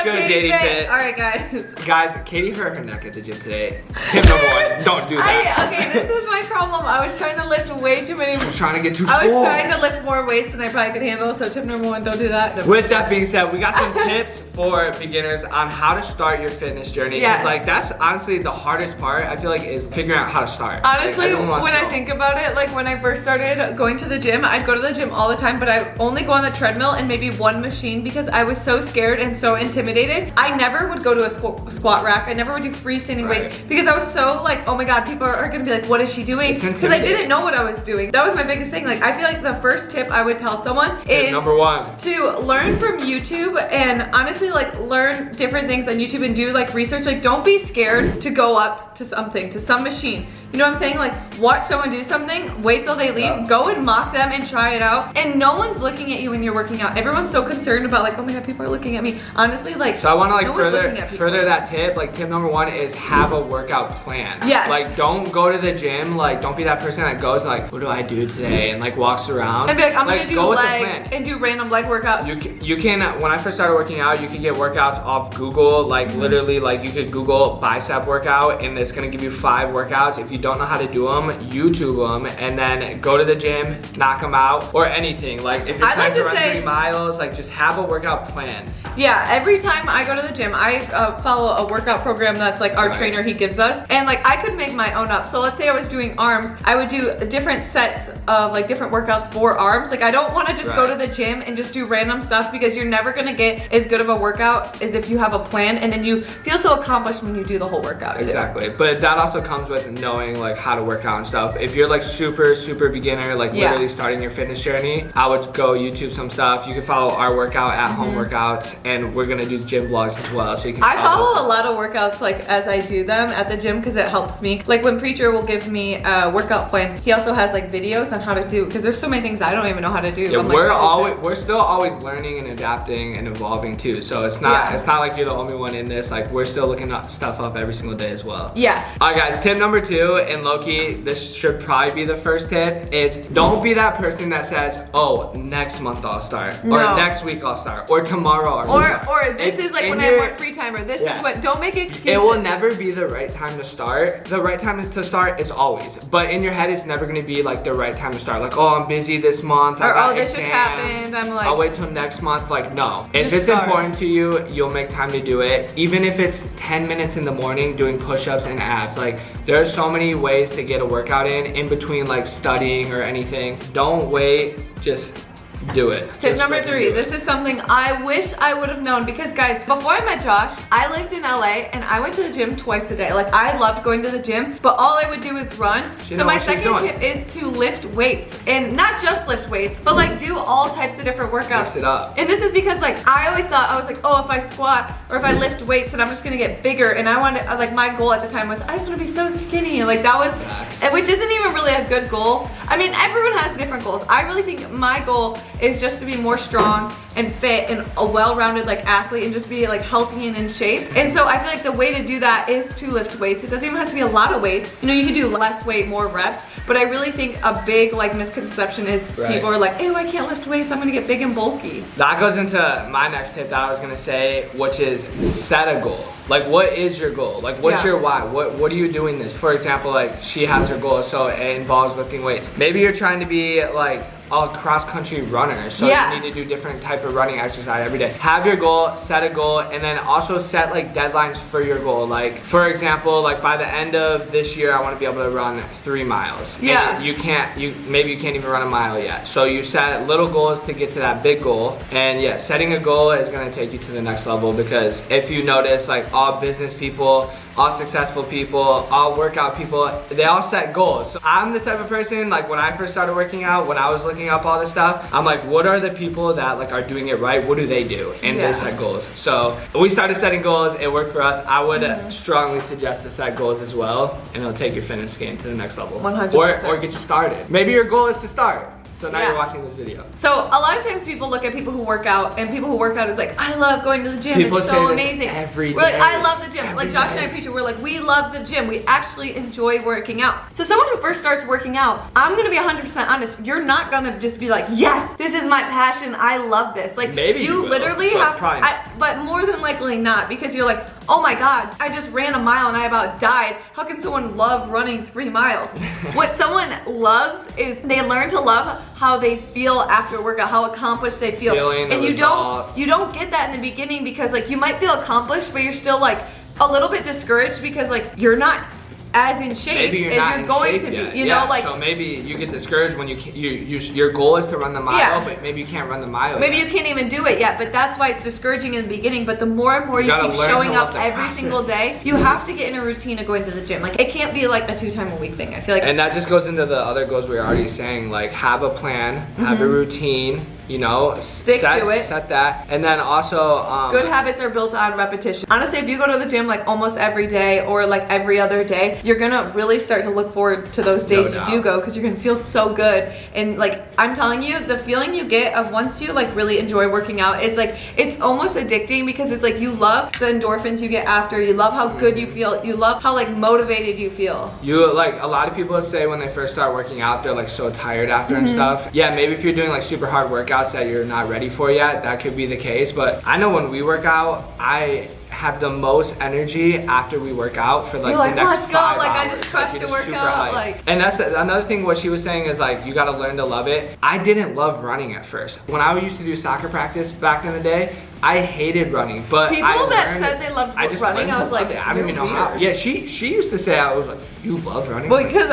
go JATIE Fit. Alright guys. Guys, Katie hurt her neck at the gym today. Tip number one, don't do that. Okay, this was my problem. I was trying to lift way too many. I was trying to get too small. I was trying to lift more weights than I probably could handle, so tip number one, don't do that. No. With that being said, we got some tips for beginners on how to start your fitness journey. Yes. Like that's honestly the hardest part, I feel like, is figuring out how to start. Honestly, like, when I think about it, like when I first started going to the gym, I'd go to the gym all the time, but I'd only go on the treadmill and maybe one machine because I was so scared and so intimidated. I never would go to a squat rack. I never would do freestanding weights because I was so like, oh my god, people are gonna be like, what is she doing? Because I didn't know what I was doing. That was my biggest thing. Like I feel like the first tip I would tell someone is number one, to learn from YouTube and honestly like learn different things on YouTube and do like research. Like don't be scared to go up to something, to some machine. You know what I'm saying? Like watch someone do something, wait till they leave, go and mock them and try it out. And no one's looking at you when you're working out. Everyone's so concerned about like, oh my god, people are looking at me. Honestly, like, so I want to like further that tip. Like tip number one is have a workout plan. Yes. Like don't go to the gym, like don't be that person that goes and like, what do I do today? And like walks around. And be like, I'm gonna do legs and do random leg workouts. You can, when I first started working out, you can get workouts off Google. Like literally, like you could Google bicep workout and it's gonna give you 5 workouts. If you don't know how to do them, YouTube them and then go to the gym, knock them out, or anything. Like if you're trying to run 3 miles, like just have a workout plan. Yeah, every time I go to the gym, I follow a workout program that's like our trainer, he gives us. And like I could make my own up. So let's say I was doing arms, I would do different sets of like different workouts for arms. Like I don't want to just go to the gym and just do random stuff because you're never gonna get as good of a workout as if you have a plan and then you feel so accomplished when you do the whole workout too. Exactly, but that also comes with knowing like how to work out and stuff. If you're like super beginner, like literally starting your fitness journey, I would go YouTube some stuff. You can follow our workout at home workouts and we're gonna do gym vlogs as well, so you can follow a lot of workouts like as I do them at the gym because it helps me. Like when Preacher will give me a workout plan, he also has like videos on how to do because there's so many things I don't even know how to do. Yeah, we're still always learning and adapting and evolving too. So it's not like you're the only one in this. Like we're still looking up stuff up every single day as well. Yeah. Alright guys, tip number 2, and low-key, this should probably be the first tip, is don't be that person that says, oh, next month I'll start, or next week I'll start, or tomorrow I'll start. Or this is like when I have more free time, or this is what, don't make excuses. It will never be the right time to start. The right time to start is always, but in your head it's never gonna be like the right time to start. Like, oh, I'm busy this month, or oh, this just happened, I'm like, I'll wait till next month. Like, no. If it's important to you, you'll make time to do it. Even if it's 10 minutes in the morning doing push-ups and abs. Like, there are so many ways to get a workout in between like studying or anything. Don't wait, just do it. Tip number 3, this is something I wish I would have known because guys, before I met Josh, I lived in LA and I went to the gym twice a day. Like I loved going to the gym, but all I would do is run. So my second tip is to lift weights, and not just lift weights, but like do all types of different workouts. Mix it up. And this is because like I always thought, I was like, oh, if I squat or if I lift weights then I'm just gonna get bigger, and I wanted, like my goal at the time was I just want to be so skinny. Like that was, which isn't even really a good goal. I mean, everyone has different goals. I really think my goal is just to be more strong and fit and a well-rounded like athlete and just be like healthy and in shape. And so I feel like the way to do that is to lift weights. It doesn't even have to be a lot of weights. You know, you can do less weight, more reps, but I really think a big like misconception is people are like, ew, I can't lift weights, I'm gonna get big and bulky. That goes into my next tip that I was gonna say, which is set a goal. Like, what is your goal? Like, what's your why? What are you doing this? For example, like she has her goal, so it involves lifting weights. Maybe you're trying to be like a cross-country runner, so you need to do different type of running exercise every day. Have your goal, set a goal, and then also set like deadlines for your goal. Like for example, like by the end of this year I want to be able to run 3 miles. And maybe you can't even run a mile yet, so you set little goals to get to that big goal. And setting a goal is going to take you to the next level, because if you notice, like all business people, all successful people, all workout people, they all set goals. So I'm the type of person, like when I first started working out, when I was looking up all this stuff, I'm like, what are the people that like are doing it right? What do they do? And they set goals. So we started setting goals, it worked for us. I would strongly suggest to set goals as well, and it'll take your fitness game to the next level. 100%. Or get you started. Maybe your goal is to start. So now you're watching this video. So a lot of times people look at people who work out, and people who work out is like, I love going to the gym. People it's say so this amazing. every day. We're like, I love the gym. Every Like Josh day. and I preach it. We're like, we love the gym. We actually enjoy working out. So someone who first starts working out, I'm gonna be 100% honest. You're not gonna just be like, yes, this is my passion. I love this. Like maybe you will, literally but have, but more than likely not, because you're like, oh my God, I just ran a mile and I about died. How can someone love running 3 miles? What someone loves is they learn to love how they feel after a workout, how accomplished they feel. Feeling the and results. you don't get that in the beginning, because like you might feel accomplished, but you're still like a little bit discouraged because like you're not as in shape maybe you're as not you're in going shape to yet. be. You know, like so maybe you get discouraged when your goal is to run the mile, Yeah. but maybe you can't run the mile. maybe yet. you can't even do it yet, but that's why it's discouraging in the beginning. But the more and more you gotta keep learn showing to love up the every process. single day, you have to get in a routine of going to the gym. Like it can't be like a 2 times a week thing. I feel like And that just goes into the other goals we were already saying, like have a plan, have a routine, you know, Stick to it. Set that, and then also good habits are built on repetition. Honestly, if you go to the gym like almost every day or like every other day, you're gonna really start to look forward to those days you do go, because you're gonna feel so good. And like I'm telling you, the feeling you get of once you like really enjoy working out, it's like it's almost addicting, because it's like you love the endorphins you get after, you love how good you feel, you love how like motivated you feel. You like a lot of people say when they first start working out, they're like so tired after and stuff. Yeah, maybe if you're doing like super hard workouts that you're not ready for yet, that could be the case. But I know when we work out, I have the most energy after we work out for like, You're like, the next let's go, 5 like I hours. just crushed you're the just super workout, hyped. like. And that's another thing what she was saying is like you got to learn to love it. I didn't love running at first. When I used to do soccer practice back in the day, I hated running, but People I that learned said they loved I just running, learned I to was love like, it. I don't even know you're how. weird. Yeah, she used to say, I was like, you love running? Well, I'm like, because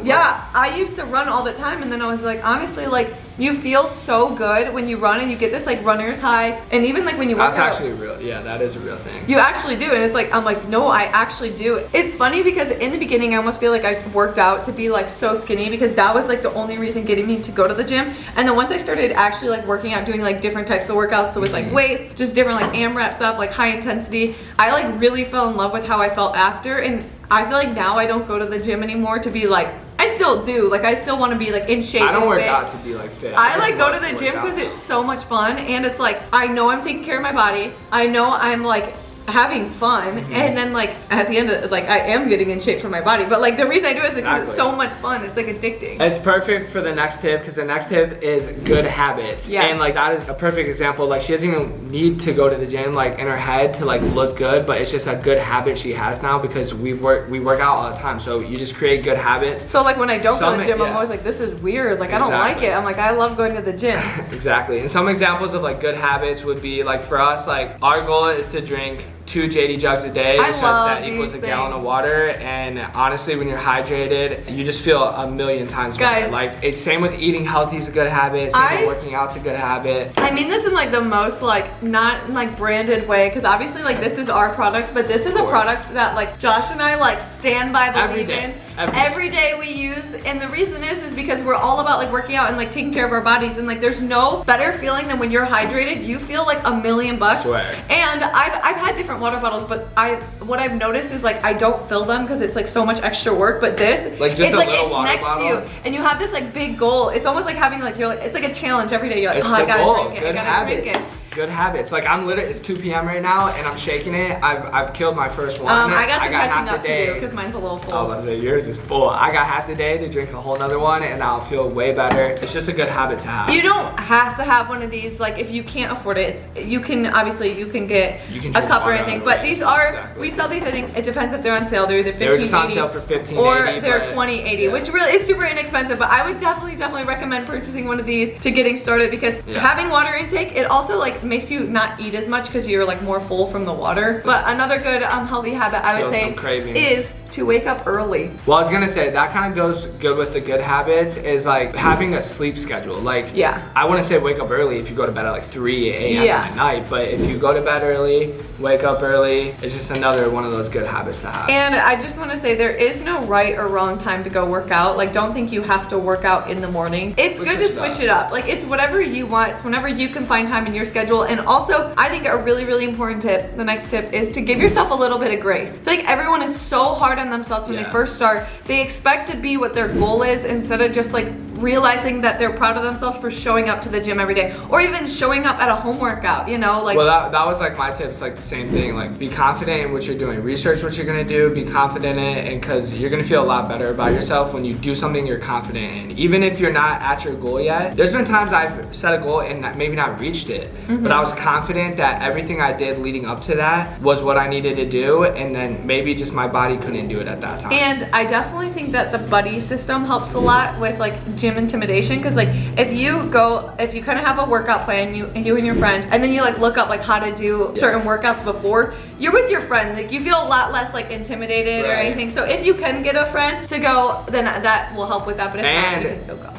yeah, I used to run all the time, and then I was like, honestly, like you feel so good when you run, and you get this like runner's high, and even like when you work that's out, actually real. Yeah, that is a real thing. you actually do, and it's like I'm like, no, I actually do. It's funny because in the beginning I almost feel like I worked out to be like so skinny, because that was like the only reason getting me to go to the gym. And then once I started actually like working out, doing like different types of workouts, so with like weights, just different like AMRAP stuff, like high intensity, I like really fell in love with how I felt after. And I feel like now I don't go to the gym anymore to be like, I still do, like I still want to be like in shape. I don't and work fit. out to be like fit. I just like go love to the work gym out. because it's so much fun, and it's like I know I'm taking care of my body. I know I'm like having fun, and then like at the end of like I am getting in shape for my body, but like the reason I do it is because it's Exactly. so much fun. It's like addicting. It's perfect for the next tip, because the next tip is good habits. Yes. And like that is a perfect example. Like she doesn't even need to go to the gym like in her head to like look good, but it's just a good habit she has now because we work out all the time. So you just create good habits. So like when I don't go to the gym, I'm yeah. always like, this is weird. Like I don't like Exactly. it. I'm like, I love going to the gym. Exactly. And some examples of like good habits would be like for us, like our goal is to drink 2 JATIE jugs a day I because love that equals a these gallon of things. water. And honestly, when you're hydrated, you just feel a million times better. Guys. Like it's same with eating healthy is a good habit. Same with working out's a good habit. I mean this in like the most like not like branded way, because obviously like this is our product, but this is a course. product that like Josh and I like stand by, Every believe day. in. Every Every day we use, and the reason is because we're all about like working out and like taking care of our bodies, and like there's no better feeling than when you're hydrated. You feel like $1,000,000. Swear. And I've had different water bottles, but what I've noticed is like I don't fill them because it's like so much extra work. But this, Like just it's a like little it's water next bottle? to you, and you have this like big goal. It's almost like having like it's like a challenge every day. You're like, It's oh, the I gotta goal. drink it. Good I gotta drink habits. it. Good habits. Like I'm literally, it's 2 p.m. right now, and I'm shaking it. I've killed my first one. I got some catching half up the to day. do because mine's a little full. I was about to say yours is full. I got half the day to drink a whole nother one, and I'll feel way better. It's just a good habit to have. You don't have to have one of these. Like if you can't afford it, you can obviously you can get You can a drink cup or water anything. other But ways. these are Exactly. we sell these. I think it depends if they're on sale. They're either 15, They were just on 80, sale for $15.80, or they're but- $20.80, yeah. which really is super inexpensive. But I would definitely recommend purchasing one of these to getting started, because Yeah. having water intake, it also like makes you not eat as much because you're like more full from the water. But another good healthy habit I would Kill say some cravings. is to wake up early. Well, I was gonna say that kind of goes good with the good habits is like having a sleep schedule. Like, Yeah. I wouldn't say wake up early if you go to bed at like 3 a.m. Yeah. at night, but if you go to bed early, wake up early, it's just another one of those good habits to have. And I just want to say there is no right or wrong time to go work out. Like don't think you have to work out in the morning. It's good to switch it up. Like it's whatever you want. It's whenever you can find time in your schedule. And also I think a really important tip, the next tip, is to give yourself a little bit of grace. I feel like everyone is so hard on themselves when they Yeah. first start. They expect to be what their goal is instead of just like realizing that they're proud of themselves for showing up to the gym every day, or even showing up at a home workout, you know, like. Well, that was like my tips, like the same thing, like be confident in what you're doing, research what you're gonna do, be confident in it, and because you're gonna feel a lot better about yourself when you do something you're confident in. Even if you're not at your goal yet, there's been times I've set a goal and maybe not reached it, but I was confident that everything I did leading up to that was what I needed to do, and then maybe just my body couldn't do it at that time. And I definitely think that the buddy system helps a lot with like gym intimidation, because like if you kind of have a workout plan, you and your friend, and then you like look up like how to do certain workouts before, you're with your friend, like you feel a lot less like intimidated or anything. So if you can get a friend to go, then that will help with that, but if not, you can still go.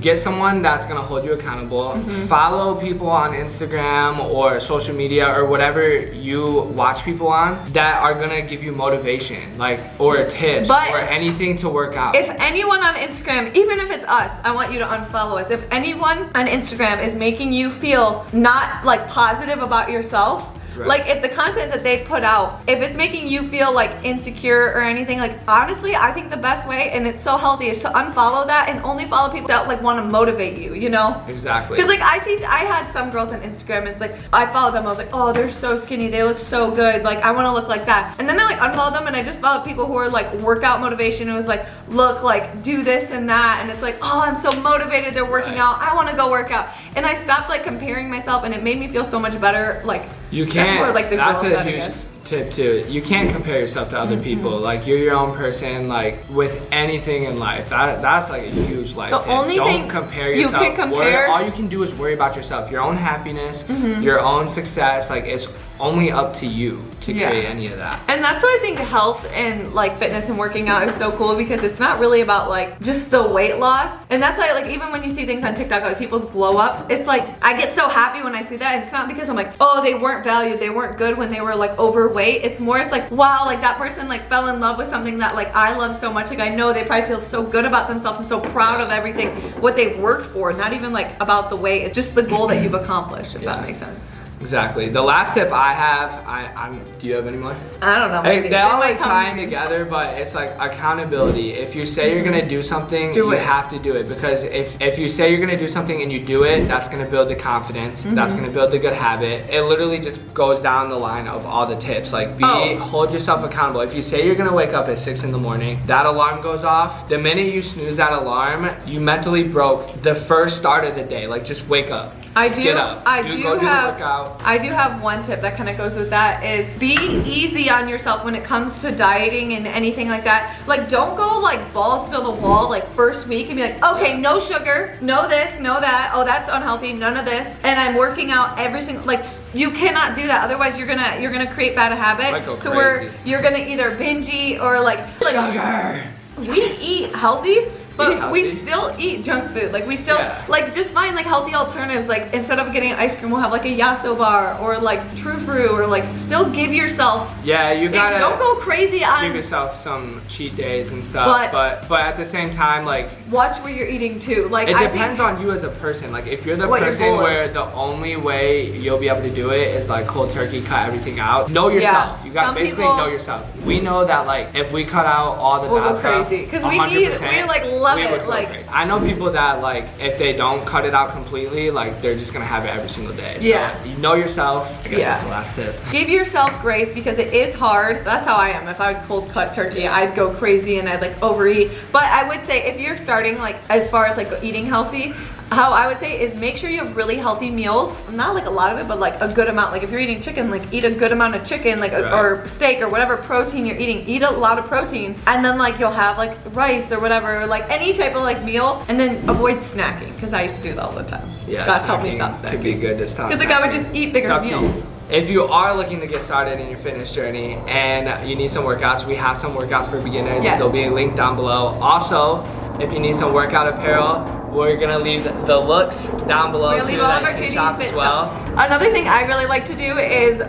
Get someone that's gonna hold you accountable. Follow people on Instagram or social media or whatever you watch people on that are gonna give you motivation, like, or tips or anything to work out. If anyone on Instagram, even if it's us, I want you to unfollow us. If anyone on Instagram is making you feel not like positive about yourself, like if the content that they put out, if it's making you feel like insecure or anything, like honestly, I think the best way, and it's so healthy, is to unfollow that and only follow people that like want to motivate you, you know? Exactly. Because like I had some girls on Instagram, and it's like, I followed them, I was like, oh, they're so skinny, they look so good, like I want to look like that. And then I like unfollowed them, and I just followed people who were like workout motivation. It was like, look, like do this and that, and it's like, oh, I'm so motivated, they're working out, I want to go work out. And I stopped like comparing myself, and it made me feel so much better. Like you can't. That's where, like, the that's girls a huge tip too. You can't compare yourself to other people. Like you're your own person. Like with anything in life, that's like a huge life tip. Don't compare yourself. You can compare. All you can do is worry about yourself, your own happiness, your own success. Like it's only up to you to create any of that. And that's why I think health and like fitness and working out is so cool, because it's not really about like just the weight loss. And that's why like even when you see things on TikTok, like people's glow up, it's like I get so happy when I see that. And it's not because I'm like, oh, they weren't valued, they weren't good when they were like overweight. It's more, it's like, wow, like that person like fell in love with something that like I love so much. Like I know they probably feel so good about themselves and so proud of everything what they've worked for, not even like about the weight. It's just the goal that you've accomplished, if that makes sense. Exactly. The last tip I have, do you have any more? I don't know. Hey, they all like tying together, but it's like accountability. If you say you're gonna do something, you have to do it. Because if you say you're gonna do something and you do it, that's gonna build the confidence. That's gonna build the good habit. It literally just goes down the line of all the tips. Like hold yourself accountable. If you say you're gonna wake up at 6 in the morning, that alarm goes off. The minute you snooze that alarm, you mentally broke the first start of the day. Like just wake up. Get up. I do have one tip that kind of goes with that, is be easy on yourself when it comes to dieting and anything like that. Like don't go like balls to the wall like first week and be like, okay, no sugar, no this, no that, oh that's unhealthy, none of this, and I'm working out every single, like you cannot do that. Otherwise you're gonna create bad habit to where you're gonna either binge eat or like sugar. We eat healthy, but we still eat junk food. Like we still like just find like healthy alternatives. Like instead of getting ice cream, we'll have like a Yasso bar or like True Fruit, or like still give yourself. Yeah, you gotta don't go crazy on. Give yourself some cheat days and stuff. But at the same time, like watch where you're eating too. Like it depends on you as a person. Like if you're the person where the only way you'll be able to do it is like cold turkey, cut everything out. Know yourself. You got basically know yourself. We know that like if we cut out all the bad stuff, because we like love it. Like crazy. I know people that like if they don't cut it out completely, like they're just gonna have it every single day. So you know yourself. I guess that's the last tip. Give yourself grace, because it is hard. That's how I am. If I would cold cut turkey, I'd go crazy and I'd like overeat. But I would say if you're starting like as far as like eating healthy, how I would say is make sure you have really healthy meals. Not like a lot of it, but like a good amount. Like if you're eating chicken, like eat a good amount of chicken, like or steak or whatever protein you're eating. Eat a lot of protein, and then like you'll have like rice or whatever, like any type of like meal, and then avoid snacking, because I used to do that all the time. Yeah, Josh helped me stop snacking. Could be good to stop. Because like I would just eat bigger meals. If you are looking to get started in your fitness journey and you need some workouts, we have some workouts for beginners. There'll be a link down below. Also, if you need some workout apparel, we're gonna leave the looks down below too, leave all of our JATIE shop as well. Another thing I really like to do is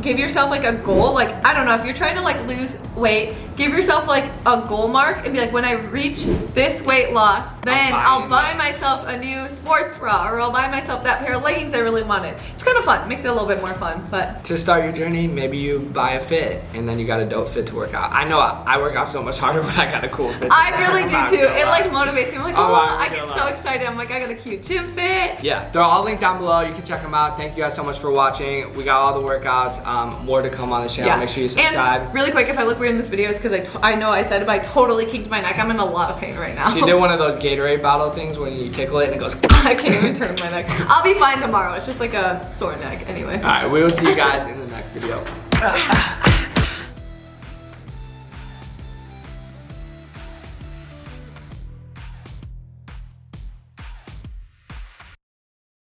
give yourself like a goal. Like I don't know, if you're trying to like lose weight, give yourself like a goal mark and be like, when I reach this weight loss, then I'll buy myself a new sports bra, or I'll buy myself that pair of leggings I really wanted. It's kind of fun, makes it a little bit more fun. But to start your journey, maybe you buy a fit and then you got a dope fit to work out. I know I work out so much harder when I got a cool fit. I really do too. It like motivates me. I'm like, All oh, right, I get so excited. I'm like, I got a cute gym fit. Yeah, they're all linked down below. You can check them out. Thank you guys so much for watching. We got all the workouts. More to come on the channel. Make sure you subscribe. And really quick, if I look weird in this video, it's because I know I said it, but I totally kinked my neck. I'm in a lot of pain right now. She did one of those Gatorade bottle things when you tickle it and it goes. I can't even turn my neck. I'll be fine tomorrow. It's just like a sore neck anyway. All right, we will see you guys in the next video.